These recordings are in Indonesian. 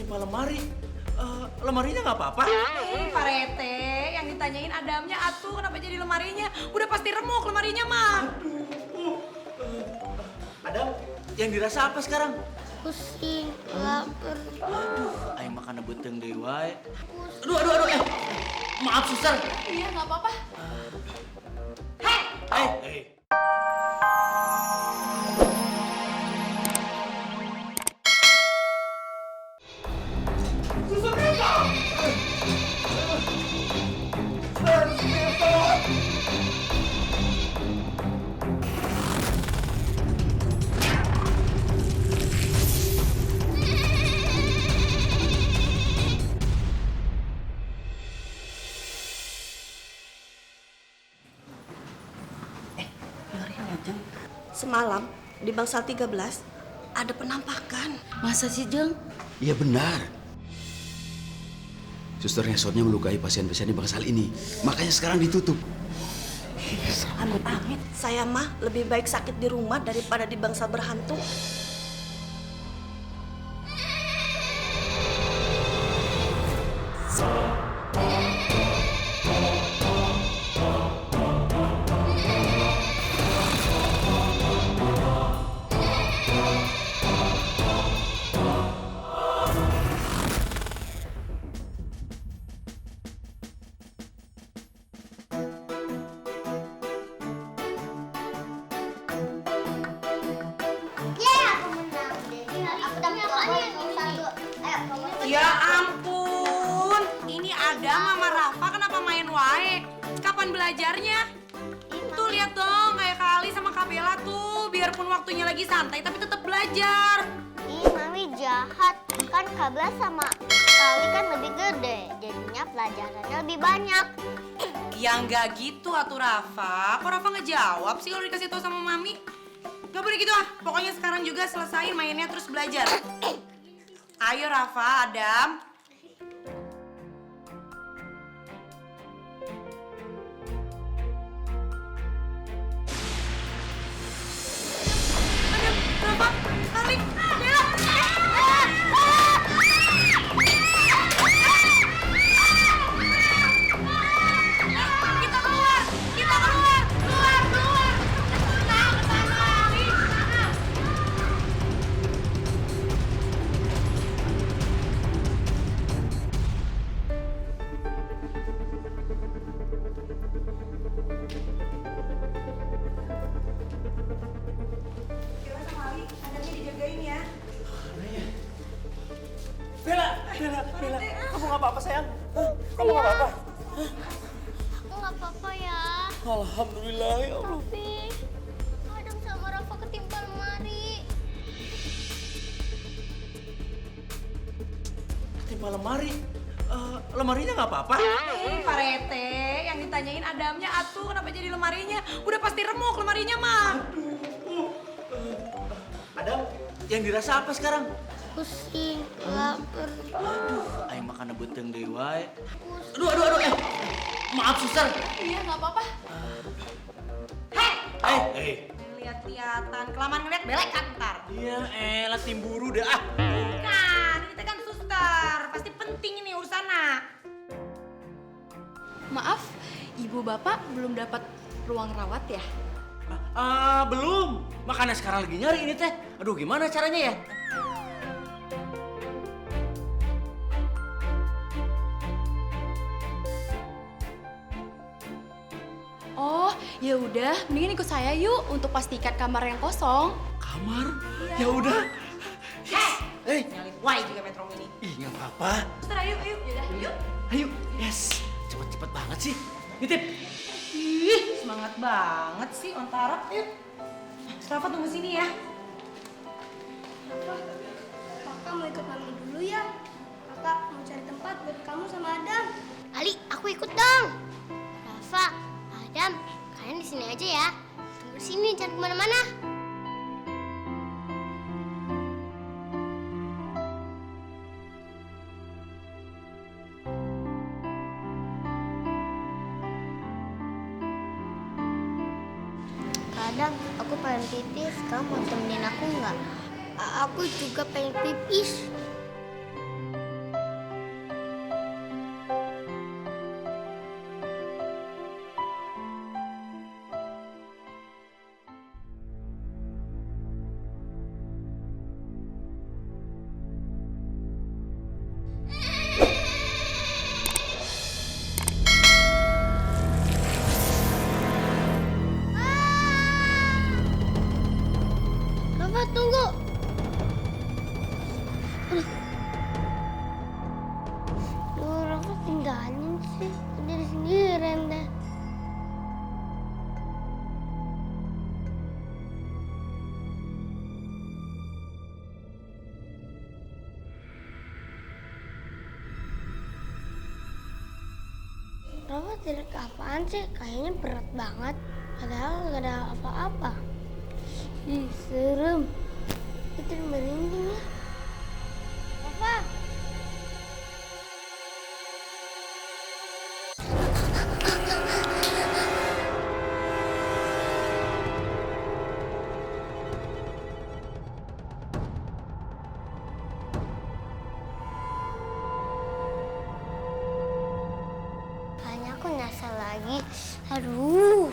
Ketimpa lemari. Lemarinya nggak apa-apa? Pak Rete, yang ditanyain Adamnya atuh kenapa jadi lemarinya? Udah pasti remuk lemarinya mah. Adam, yang dirasa apa sekarang? Pusing, lapar. Ayo makan beteng deui wae. Aduh. Maaf, suster. Iya, nggak apa-apa. Hei. Semalam di Bangsal 13 ada penampakan. Masa sih, Jeng? Iya benar. Suster Ngesotnya melukai pasien-pasien di Bangsal ini. Makanya sekarang ditutup. Amit-amit. Saya mah lebih baik sakit di rumah daripada di Bangsal berhantu. Ya ampun, ini Adam sama Rafa kenapa main wae? Kapan belajarnya? Tuh lihat dong, kayak Kali sama Kak Bella tuh, biarpun waktunya lagi santai tapi tetap belajar. Ih, Mami jahat. Kan Kabla sama Kali kan lebih gede, jadinya pelajarannya lebih banyak. Ya nggak gitu atuh Rafa. Kok Rafa ngejawab sih kalau dikasih tahu sama Mami? Gak boleh gitu ah, pokoknya sekarang juga selesain mainnya terus belajar. Ayo Rafa, Adam. Adam, Rafa, Kali, Bella. Kita keluar. Bella, kamu nggak apa-apa sayang? Kamu nggak apa-apa? Aku nggak apa-apa ya. Alhamdulillah ya Allah. Tapi Adam sama Rafa ketimpa lemari. Ketimpa lemari. Lemarinya nggak apa-apa? Pak Rete, yang ditanyain Adamnya atuh kenapa jadi lemarinya? Udah pasti remuk lemarinya mah. Adam, yang dirasa apa sekarang? Pusing, lapar. Ayo makan beteng deui wae. Aduh. Maaf, suster. Iya, nggak apa-apa. Hei. Lihat-lihatan, kelamaan ngeliat belek kan ntar. Iya, elah tim buru dah. Kan, kita kan suster, pasti penting ini urusannya. Maaf, ibu bapak belum dapat ruang rawat ya? Belum. Makanya sekarang lagi nyari ini teh. Aduh, gimana caranya ya? Oh, ya udah, mendingan ikut saya yuk untuk pastikan kamar yang kosong. Kamar? Ya udah. Nyalip why juga metro ini. Ih, nggak apa-apa. Suster, ayo. Yaudah, yuk. Ayo. Yes. Cepet banget sih. Nitip. Ih, semangat banget sih, Ontara. Yuk. Rafa tunggu sini ya. Kakak mau ikut Mami dulu ya. Kakak mau cari tempat buat kamu sama Adam. Ali, aku ikut dong. Rafa, Adam, kalian di sini aja ya. Tunggu sini, jangan kemana-mana. Adam, aku pengen pipis. Kamu mau temenin aku nggak? Aku juga pengen pipis. tunggu. Duh, Rafa tinggalin sih. Sendiri sendirian deh. Rafa tilik apaan sih? Kayaknya berat banget. Padahal gak ada apa-apa. Ih, serem. Kita merinding ya. Rafa! Kayaknya aku nyasar lagi. Aduh.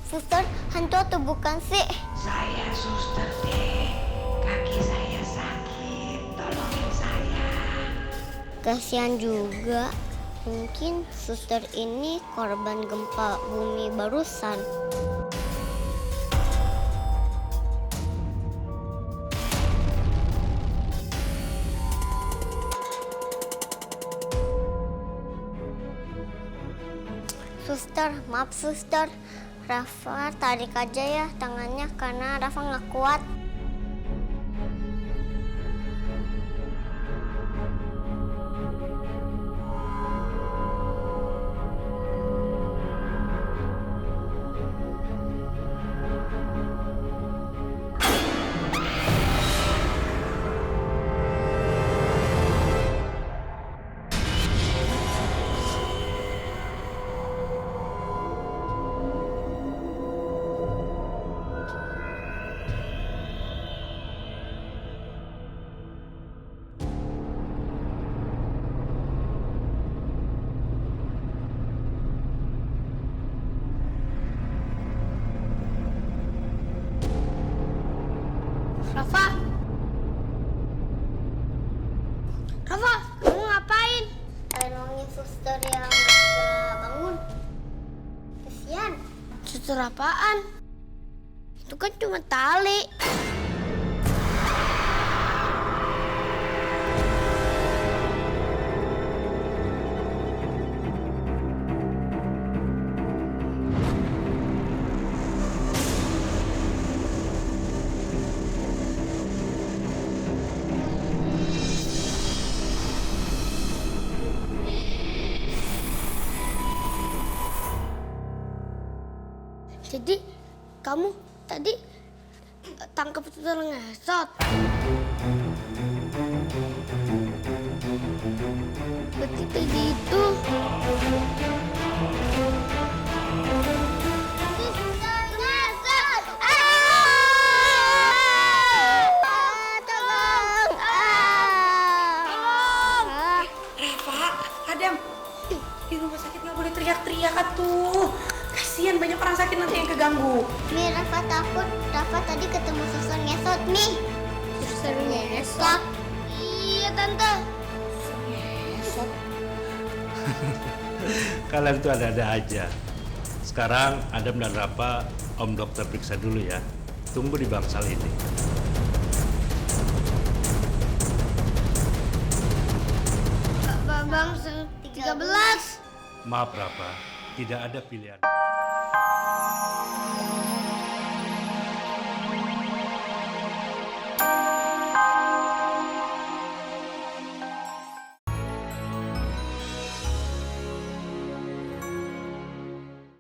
Suster, hantu atau bukan sih? Saya suster deh, kaki saya sakit, tolongin saya. Kasihan juga. Mungkin suster ini korban gempa bumi barusan. Suster, maaf suster. Rafa tarik aja ya tangannya karena Rafa nggak kuat. Rafa! Rafa, kamu ngapain? Nolongin suster yang nggak bangun. Kasian. Suster apaan? Itu kan cuma tali. Jadi kamu tadi tangkap suster ngesot. Begitu gitu. Suster ngesot. Tolong. Rafa, Adam, di rumah sakit nggak boleh teriak-teriak atuh. Kasian banyak orang sakit nanti yang keganggu. Mi, Rafa takut. Rafa tadi ketemu suster ngesot, Mi. Suster ngesot? Iya, Tante. Suster ngesot. Kalian tuh ada-ada aja. Sekarang Adam dan Rafa, Om Dokter periksa dulu ya. Tunggu di bangsal ini. Bangsal 13. Maaf Rafa, tidak ada pilihan.